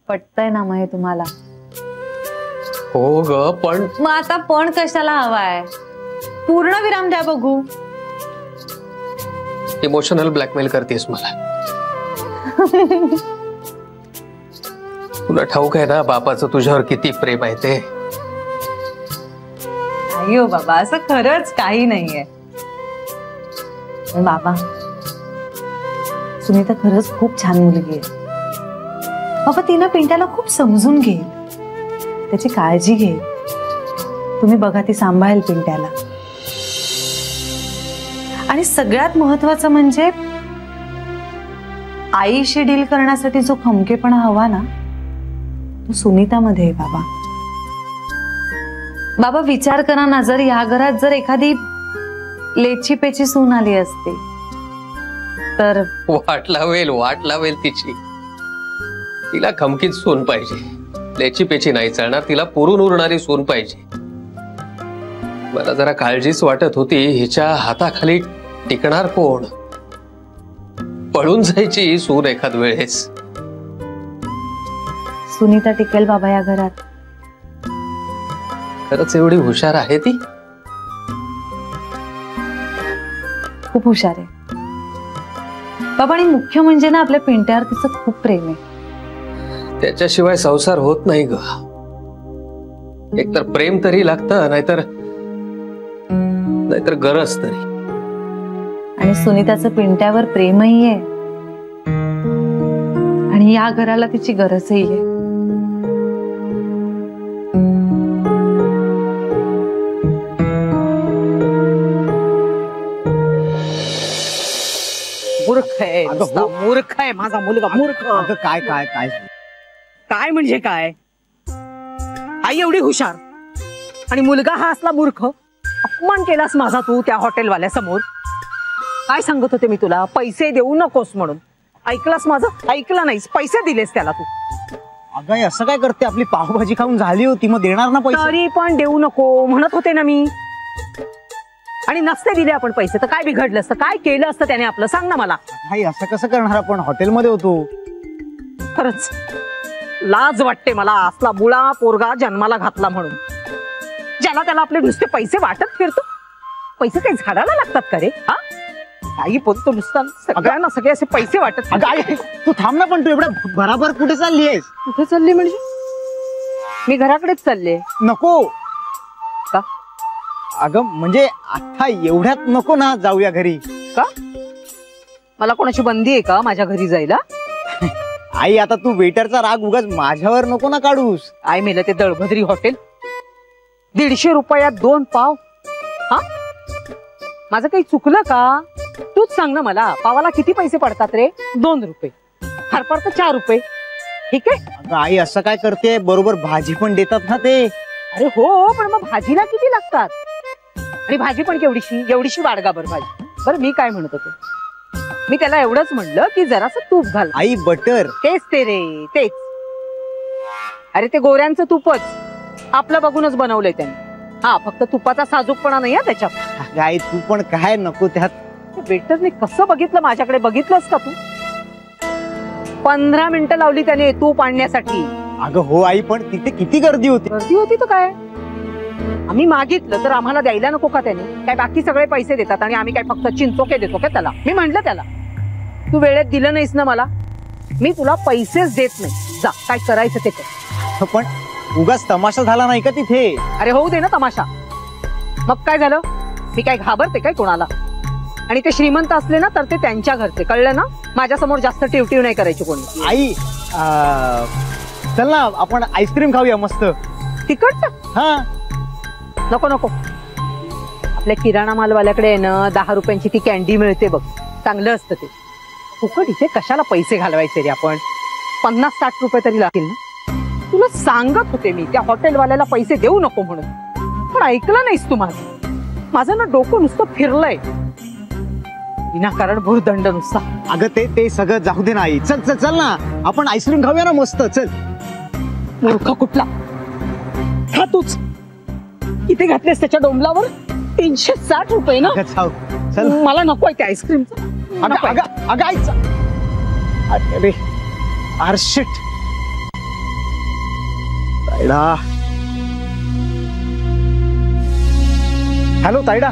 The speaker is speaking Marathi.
पटतंय ना मग हे तुम्हाला? हो ग, पण मग आता पण कशाला हवाय? पूर्ण विराम द्या बघू. इमोशनल ब्लॅकमेल करतेस मला. तुला ठाऊक आहे ना बापाचं तुझ्यावर किती प्रेम आहे ते. नाही हो बाबा, असं खरंच काही नाहीये. बाबा, सुनीता खरंच खूप छान मुलगी आहे बाबा. तिनं पिंट्याला खूप समजून घेईल, त्याची काळजी घेईल. तुम्ही बघा, ती सांभाळेल पिंट्याला. आणि सगळ्यात महत्वाचं म्हणजे आईशी डील करण्यासाठी जो खमकेपणा हवा ना, तो सुनीतामध्ये आहे बाबा. बाबा विचार करा ना, जर या घरात जर एखादी लेची पेची सून आली असती तर वाट लावेल तिची. तिला खमकीत सून पाहिजे, लेची पेची नाही चालणार. तिला पुरून उरणारी सून पाहिजे. मला जरा काळजीच वाटत होती, हिच्या हाताखाली टिकणार कोण? पळून जायची सून एखाद वेळेस. सुनीता टिकेल बाबा या घरात. खरंच एवढी हुशार आहे ती? खूप हुशार आहे बाबा. आणि मुख्य म्हणजे ना, आपल्या पिंट्यावर तिचं खूप प्रेम आहे. त्याच्याशिवाय संसार होत नाही ग. एकतर प्रेम तरी लागतं, नाहीतर गरज तरी. आणि सुनीताचं पिंट्यावर प्रेमही आहे आणि या घराला तिची गरजही आहे. मूर्ख आहे माझा मुलगा, मूर्ख. काय काय काय काय म्हणजे काय? आई एवढी हुशार आणि मुलगा हा असला मूर्ख. अपमान केलास माझा तू त्या हॉटेलवाल्या समोर. काय सांगत होते मी तुला, पैसे देऊ नकोस म्हणून. ऐकलास माझं? ऐकलं नाहीस, पैसे दिलेस त्याला तू. अगं असं काय करते? आपली पावभाजी खाऊन झाली होती, मग देणार ना पैसे? तरी पण देऊ नको म्हणत होते ना मी. आणि नसते दिले आपण पैसे तर काय बिघडलं असतं? काय केलं असतं त्याने आपलं? सांग ना मला. नाही असं कसं करणार, आपण हॉटेलमध्ये होतो. खरंच लाज वाटते मला, असला मुळा पोरगा जन्माला घातला म्हणून. ज्याला त्याला आपले नुसते पैसे वाटत फिरतो. पैसे काही झाडाला लागतात का रे? हा, काही बोलतो नुसता. सगळ्यांना सगळे असे पैसे वाटत. तू थांब ना, पण तू एवढं बराबर कुठे चालली आहेस? कुठे चालली म्हणजे? मी घराकडेच चालले. नको का? अगं म्हणजे आता एवढ्यात नको ना जाऊया घरी. का? मला कोणाची बंदी आहे का माझ्या घरी जायला? आई आता तू वेटरचा राग उगाच माझ्यावर नको ना काढूस. आई मेलं ते दळभद्री हॉटेल. 150 रुपयात 2 पाव. हा, माझं काही चुकलं का? तूच सांग ना मला. पावाला किती पैसे पडतात रे? 2 रुपये. हरपर तर 4 रुपये. ठीक आहे. अगं आई असं काय करते? बरोबर भाजी पण देतात ना ते. अरे हो, पण मग भाजीला किती लागतात? आणि भाजी पण एवढीशी वाढगा बरं भाजी. बरं मी काय म्हणत होते, मी त्याला एवढंच म्हणलं की जरासं तूप घाल. आई बटर. तेच ते रे, तेच. अरे ते गोऱ्यांचं तूपच, आपलं बघूनच बनवलंय त्यांनी. हा, फक्त तुपाचा साजूकपणा नाही त्याच्यात. आई तू पण काय नको त्यात. वेटरने कसं बघितलं माझ्याकडे, बघितलंस का तू? 15 मिनिटं लावली त्याने तूप आणण्यासाठी. अगं हो आई, पण तिथे किती गर्दी होती. गर्दी होती तर काय, आम्ही मागितलं तर आम्हाला द्यायला नको का त्याने? काय बाकी सगळे पैसे देतात आणि आम्ही काय फक्त चिंचोके देतो का त्याला? मी म्हंटल त्याला, तू वेळेत दिलं नाहीस ना मला, मी तुला पैसेच देत नाही. जा, काय करायचं ते कर. पण उगाच तमाशा झाला नाही का तिथे? अरे होऊ दे ना तमाशा. मग काय झालं? मी काय घाबरते काय कोणाला? आणि ते श्रीमंत असले ना तर ते त्यांच्या घरचे, कळलं ना? माझ्या समोर जास्त टिवटिव नाही करायची कोणी. आई चल ना आपण आईस्क्रीम खाऊया मस्त. तिकडचं? हा. नको नको. आपल्या किराणा मालवाल्याकडे आहे ना 10 रुपयांची ती कॅन्डी मिळते बघ, चांगलं असतं ते. फुकट इथे कशाला पैसे घालवायचे रे आपण? 50-60 रुपये तरी लागतील ना. तुला सांगत होते मी त्या हॉटेलवाल्याला पैसे देऊ नको म्हणून, पण ऐकलं नाहीस तू माझं. माझं ना डोकं नुसतं फिरलंय विनाकारण भुर्दंड नुसता. अगं ते सगळं जाऊ दे नाही. चल चल चल ना आपण आईस्क्रीम खाऊया ना मस्त. चल. मूर्ख कुठला, खा तूच. किती घातलेस त्याच्या डोंबलावर? 360 रुपये ना. चल. मला नको आहे ते आईस्क्रीम. अगं अरे शिट. तायडा. हॅलो तायडा.